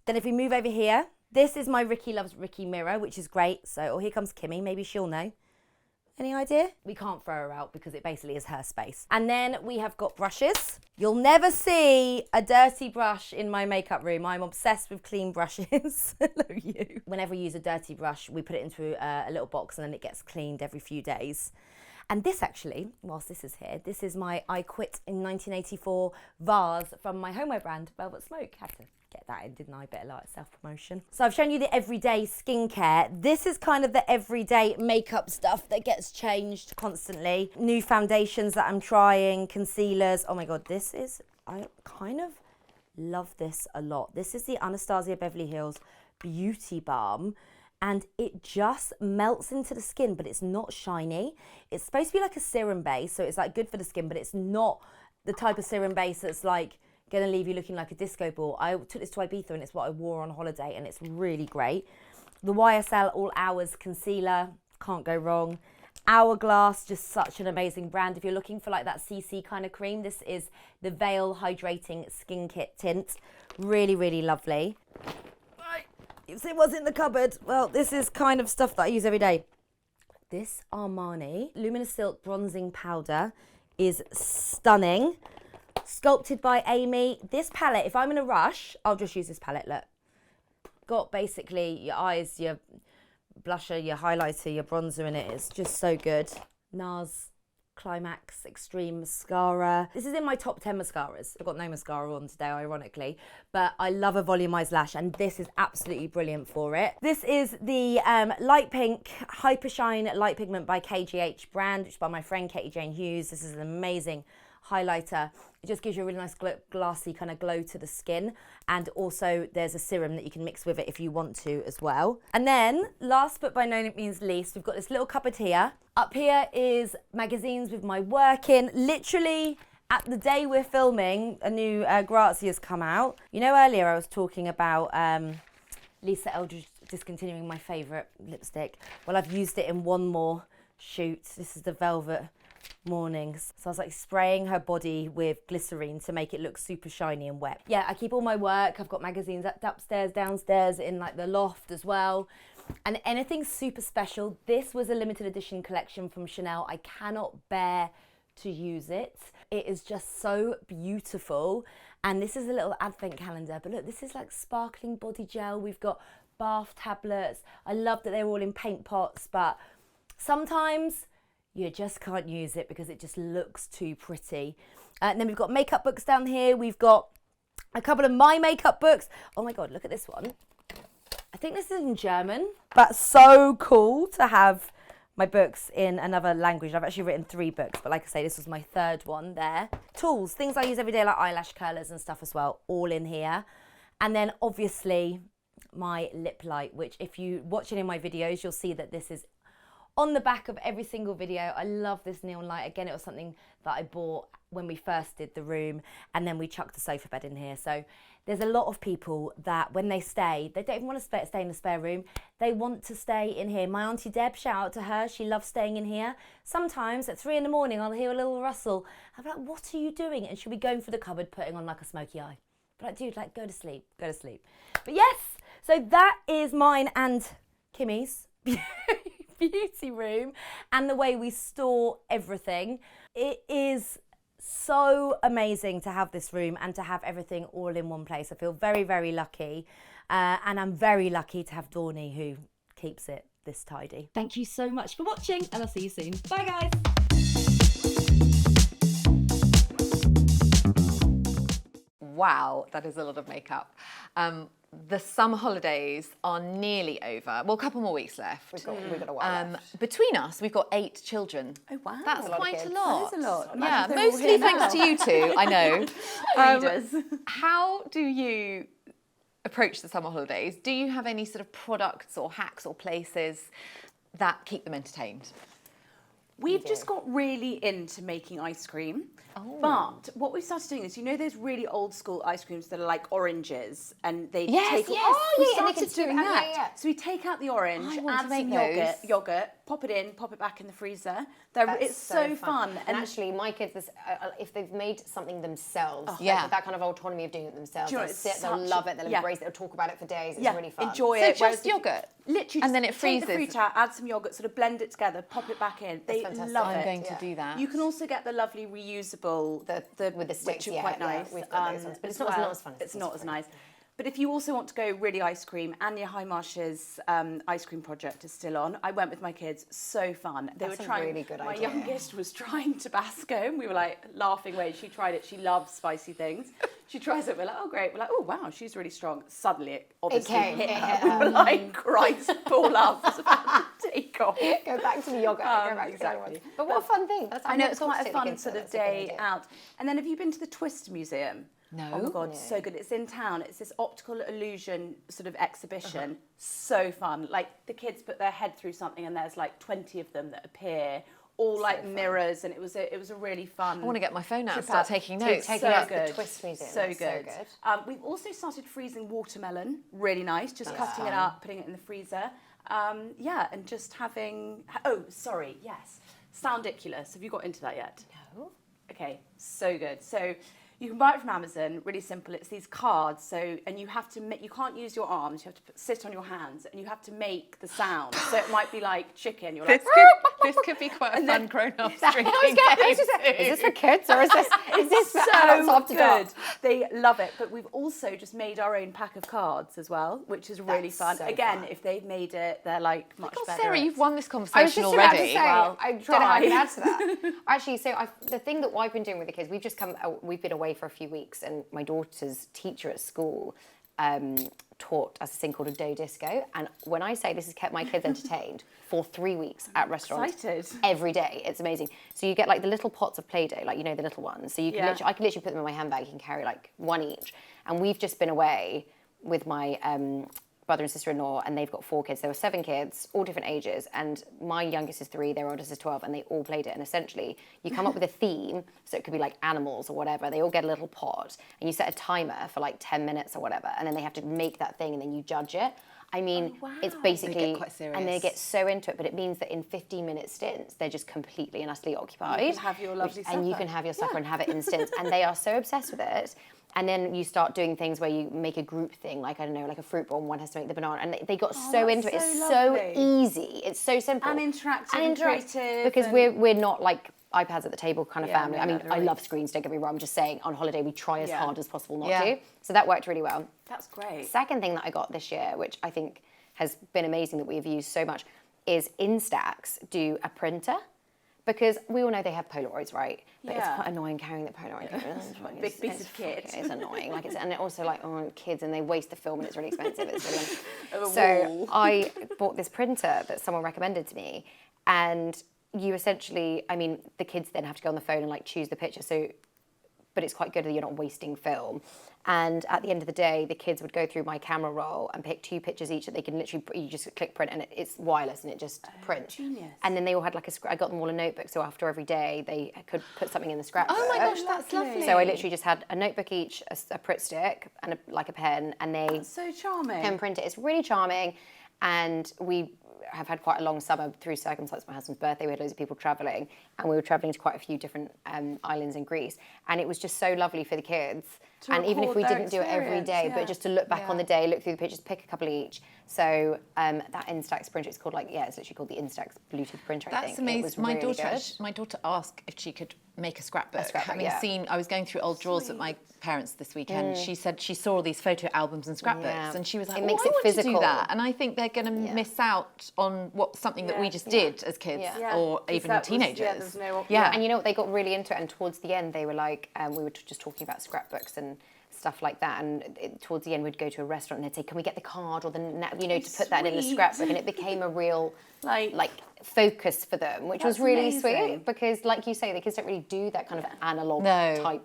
Then if we move over here, this is my Ricky Loves Ricky mirror, which is great. So, oh, here comes Kimmy, maybe she'll know. Any idea? We can't throw her out because it basically is her space. And then we have got brushes. You'll never see a dirty brush in my makeup room. I'm obsessed with clean brushes. Hello, you. Whenever we use a dirty brush, we put it into a little box and then it gets cleaned every few days. And this actually, whilst this is here, this is my I Quit in 1984 vase from my homeware brand, Velvet Smoke. Had to get that in, didn't I? Better like self-promotion. So I've shown you the everyday skincare. This is kind of the everyday makeup stuff that gets changed constantly. New foundations that I'm trying, concealers. Oh my God, I kind of love this a lot. This is the Anastasia Beverly Hills Beauty Balm. And it just melts into the skin, but it's not shiny. It's supposed to be like a serum base, so it's like good for the skin, but it's not the type of serum base that's like gonna leave you looking like a disco ball. I took this to Ibiza and it's what I wore on holiday, and it's really great. The YSL All Hours Concealer, can't go wrong. Hourglass, just such an amazing brand. If you're looking for like that CC kind of cream, this is the Veil Hydrating Skin Kit Tint. Really, really lovely. If it was in the cupboard, well, this is kind of stuff that I use every day. This Armani Luminous Silk Bronzing Powder is stunning. Sculpted by Amy. This palette, if I'm in a rush, I'll just use this palette, look. Got basically your eyes, your blusher, your highlighter, your bronzer in it. It's just so good. NARS Climax Extreme Mascara. This is in my top 10 mascaras. I've got no mascara on today, ironically, but I love a volumized lash, and this is absolutely brilliant for it. This is the Light Pink Hyper Shine Light Pigment by KGH brand, which is by my friend Katie Jane Hughes. This is an amazing highlighter. It just gives you a really nice glassy kind of glow to the skin, and also there's a serum that you can mix with it if you want to as well. And then last but by no means least, we've got this little cupboard here. Up here is magazines with my work in. Literally at the day we're filming, a new Grazia has come out. You know, earlier I was talking about Lisa Eldridge discontinuing my favourite lipstick. Well, I've used it in one more shoot. This is the Velvet mornings. So I was like spraying her body with glycerine to make it look super shiny and wet. Yeah, I keep all my work. I've got magazines upstairs, downstairs, in like the loft as well. And anything super special. This was a limited edition collection from Chanel. I cannot bear to use it. It is just so beautiful. And this is a little advent calendar. But look, this is like sparkling body gel. We've got bath tablets. I love that they're all in paint pots, but sometimes you just can't use it because it just looks too pretty. And then we've got makeup books down here. We've got a couple of my makeup books. Oh my God, look at this one. I think this is in German, but so cool to have my books in another language. I've actually written 3 books, but like I say, this was my 3rd one there. Tools, things I use every day, like eyelash curlers and stuff as well, all in here. And then obviously my lip light, which if you watch it in my videos, you'll see that this is on the back of every single video. I love this neon light. Again, it was something that I bought when we first did the room, and then we chucked a sofa bed in here. So there's a lot of people that when they stay, they don't even want to stay in the spare room. They want to stay in here. My Auntie Deb, shout out to her. She loves staying in here. Sometimes at 3 in the morning, I'll hear a little rustle. I'm like, what are you doing? And she'll be going for the cupboard, putting on like a smoky eye. But like, dude, like, go to sleep, go to sleep. But yes, so that is mine and Kimmy's beauty room and the way we store everything. It is so amazing to have this room and to have everything all in one place. I feel very, very lucky. And I'm very lucky to have Dawny who keeps it this tidy. Thank you so much for watching, and I'll see you soon. Bye, guys. Wow, that is a lot of makeup. The summer holidays are nearly over. Well, a couple more weeks left. We've got a while left. Between us, we've got 8 children. Oh, wow. That's quite a lot. That is a lot. Yeah, Imagine if they were all mostly here thanks to now. you two, I know. Readers. How do you approach the summer holidays? Do you have any sort of products or hacks or places that keep them entertained? We've just got really into making ice cream. But what we started doing is, you know those really old school ice creams that are like oranges and they take... Oh, we yeah, and they started can stick doing out, that. yeah. So we take out the orange, I want to add make some yogurt, pop it in, pop it back in the freezer. It's so fun. And actually, my kids, if they've made something themselves, yeah, like that kind of autonomy of doing it themselves, Do you know, they'll sit, they'll love it, they'll embrace it, they'll talk about it for days. It's really fun. Enjoy So it. just yogurt? Literally, And then it take freezes. the fruit out, add some yogurt, sort of blend it together, pop it back in. They fantastic. love I'm it. going to do that. You can also get the lovely reusable, with the sticks, which are quite nice. We've got those ones, but it's not as fun. It's not as nice. But if you also want to go really ice cream, Anya Highmarsh's ice cream project is still on. I went with my kids, so fun. They That's were a trying. really good my idea. youngest was trying Tabasco, and we were like laughing away. She tried it. She loves spicy things. She tries it. We're like, oh great. We're like, oh wow, she's really strong. Suddenly, it obviously hit her. We were like, Christ, poor love was about to take off. Go back to the yogurt. Go back to the other one. But what a fun thing. I know, it's quite a fun sort of day out. And then have you been to the Twist Museum? No. Oh my God, so good. It's in town. It's this optical illusion sort of exhibition. So fun. Like the kids put their head through something and there's like 20 of them that appear, all like mirrors, and it was a really fun. I want to get my phone out and trip start out. taking notes. Taking out the Twist Museum. So That's good. So good. We've also started freezing watermelon. Really nice. Just cutting it up, putting it in the freezer. And just having. Oh, sorry. Yes. Soundiculous. Have you got into that yet? No. Okay. So good. So. You can buy it from Amazon, really simple. It's these cards, and you have to make, you can't use your arms, you have to sit on your hands, and you have to make the sound. So it might be like chicken, you're like... This could be quite a fun grown-up drinking Is this for kids or is this for adults after dark? They love it, but we've also just made our own pack of cards as well, which is really fun. so Again, fun. if they've made it, they're like much better. Sarah, at- you've won this I was conversation just about to already. say, Well, I don't know how I can try. add to that. Actually, so the thing that I've been doing with the kids, we've been away for a few weeks, and my daughter's teacher at school taught us a thing called a dough disco. And when I say this has kept my kids entertained for 3 weeks at restaurants excited. every day, it's amazing. So you get like the little pots of Play-Doh, like, you know, the little ones. So you can I can literally put them in my handbag. You can carry like one each. And we've just been away with my brother and sister-in-law, and they've got 4 kids. There were 7 kids, all different ages, and my youngest is 3, their oldest is 12, and they all played it. And essentially, you come up with a theme, so it could be like animals or whatever. They all get a little pot, and you set a timer for like 10 minutes or whatever, and then they have to make that thing, and then you judge it. I mean, it's basically, They get quite serious. and they get so into it, but it means that in 15-minute stints, they're just completely and utterly occupied. You can have your lovely supper. And you can have your supper and have it in stints. And they are so obsessed with it. And then you start doing things where you make a group thing, like, I don't know, like a fruit bowl, and one has to make the banana. And they got so into it. that's It's so so lovely. easy. It's so simple. And interactive and creative Because and- we're not like iPads at the table kind of family. no, I mean, no, I really. love screens, don't get me wrong. I'm just saying, on holiday, we try as Yeah. hard as possible not Yeah. to. So that worked really well. That's great. Second thing that I got this year, which I think has been amazing that we've used so much, is Instax do a printer. Because we all know they have Polaroids, right? But it's Yeah. quite annoying carrying the Polaroid. Big piece of kit. It's annoying. Like and it also like kids and they waste the film and it's really expensive. It's really Of a so wall. I bought this printer that someone recommended to me, and you essentially, I mean, the kids then have to go on the phone and like choose the picture. So, but it's quite good that you're not wasting film. And at the end of the day, the kids would go through my camera roll and pick 2 pictures each that they can literally, you just click print and it's wireless and it just prints. genius. And then they all had like I got them all a notebook, so after every day they could put something in the scrapbook. Oh my gosh, that's lovely. So I literally just had a notebook each, a Pritt stick and like a pen, and they So charming. can print it. It's really charming, and we have had quite a long summer through circumstance. My husband's birthday, we had loads of people travelling, and we were travelling to quite a few different islands in Greece, and it was just so lovely for the kids. To And even if record we their didn't do it every experience, day, yeah. but just to look back on the day, look through the pictures, pick a couple each. So that Instax printer, it's called it's literally called the Instax Bluetooth printer. I think That's amazing. It was My really daughter, good. my daughter asked if she could make a scrapbook. scrapbook, Having seen, I was going through old drawers at my parents this weekend. She said she saw all these photo albums and scrapbooks, Yeah. and she was like, It "Oh, makes I it want to do physical. that." And I think they're going to miss out on something that we just did as kids, or 'Cause even that was- teenagers. there's no- And you know what, they got really into it, and towards the end they were like, we were just talking about scrapbooks and stuff like that, and towards the end we'd go to a restaurant and they'd say, can we get the card or the to put that in the Sweet. scrapbook, and it became a real Like focus for them, which was That's really amazing. sweet, because like you say, the kids don't really do that kind of analog No. type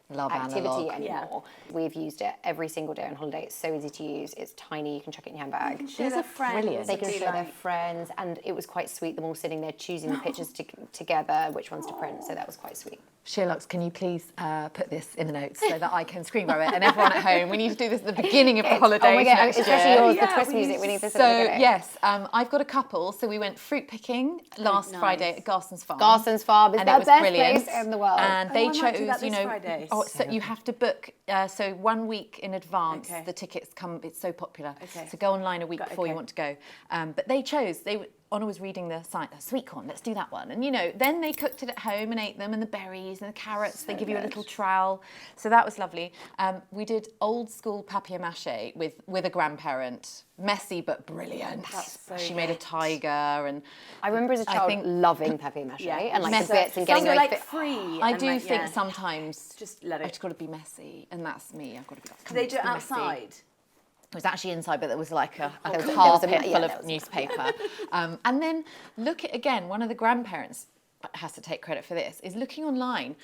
Love activity analog. anymore. We've used it every single day on holiday. It's so easy to use. It's tiny. You can chuck it in your handbag. share their friends. brilliant. They can and be show their like- friends, and it was quite sweet. Them all sitting there choosing the pictures together, which ones to print. So that was quite sweet. SheerLuxe, can you please put this in the notes so that I can screen grab it? And everyone at home, we need to do this at the beginning of the holidays Oh my god, next especially year. yours, the Yeah, twist we music. need We need this at So the beginning. yes, I've got a couple. So we went fruit picking last nice. Friday at Garson's Farm. Garson's Farm is and the it was best brilliant. place in the world. And Oh, they I might do that chose, you this know, Friday. so you have to book. So 1 week in advance, Okay. the tickets come. It's so popular. Okay. So go online a week Got- before you okay. want to go. But they chose. Honor was reading the site, sweet corn, let's do that one. And, you know, then they cooked it at home and ate them, and the berries and the carrots, they give you a little trowel. So that was lovely. We did old school papier-mâché with a grandparent. Messy, but brilliant. That's so She made a good. tiger, and I remember as a I child think- loving papier-mâché and like Messy. the bits and getting Some are those like free. I and, do like, think yeah. sometimes Just let I've it. just got to be messy, and that's me. I've got to be like, Do they do it be messy. outside? It was actually inside, but there was like a there was a- carpet yeah, full there of was- newspaper. And then look at, again, one of the grandparents has to take credit for this, is looking online.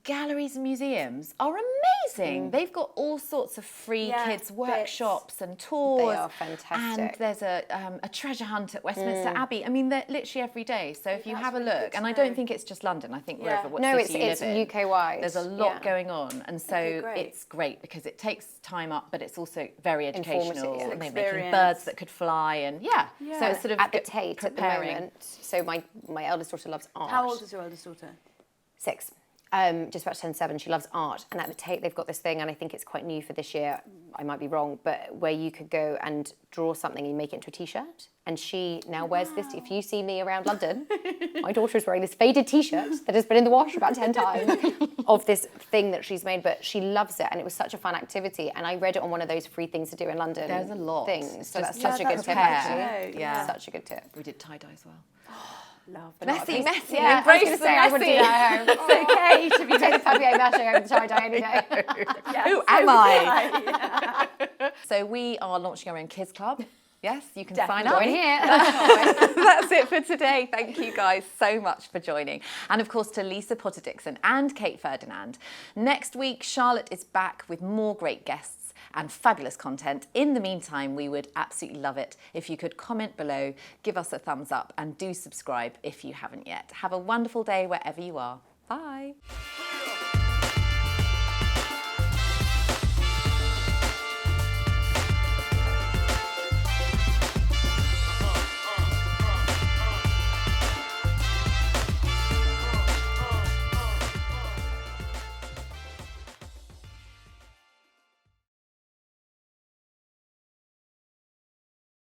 Galleries and museums are amazing. They've got all sorts of free Yeah, kids workshops and tours. They are fantastic. And there's a treasure hunt at Westminster Abbey. I mean, they're literally every day. So if you have a really good look, to and I know. don't think it's just London. I think wherever what No, city you it's live in, UK-wide. there's a lot Yeah. going on, and so Okay, great. it's great because it takes time up, but it's also very educational. Informative, yeah. And they're making Experience. birds that could fly, and so it's sort of at the Tate at the preparing. moment. So my eldest daughter loves art. How old is your eldest daughter? 6. Just about to turn 7. She loves art, and at the Tate they've got this thing, and I think it's quite new for this year. I might be wrong, but where you could go and draw something and make it into a T-shirt. And she now wears this. If you see me around London, my daughter is wearing this faded T-shirt that has been in the wash about 10 times of this thing that she's made. But she loves it, and it was such a fun activity. And I read it on one of those free things to do in London. There's a lot. things. So Just- that's such a good that's tip. good to Actually, know, yeah. such a good tip. We did tie-dye as well. Love. but Messy, not- messy, Yeah, embrace I was going the to say I would do messy. that at home. It's okay to be take the papier-mâché over the tie-dye any day. Who am I? So we are launching our own kids club. Yes, you can sign up. Join here. That's it for today. Thank you guys so much for joining. And of course to Lisa Potter-Dixon and Kate Ferdinand. Next week, Charlotte is back with more great guests and fabulous content. In the meantime, we would absolutely love it if you could comment below, give us a thumbs up, and do subscribe if you haven't yet. Have a wonderful day wherever you are. Bye.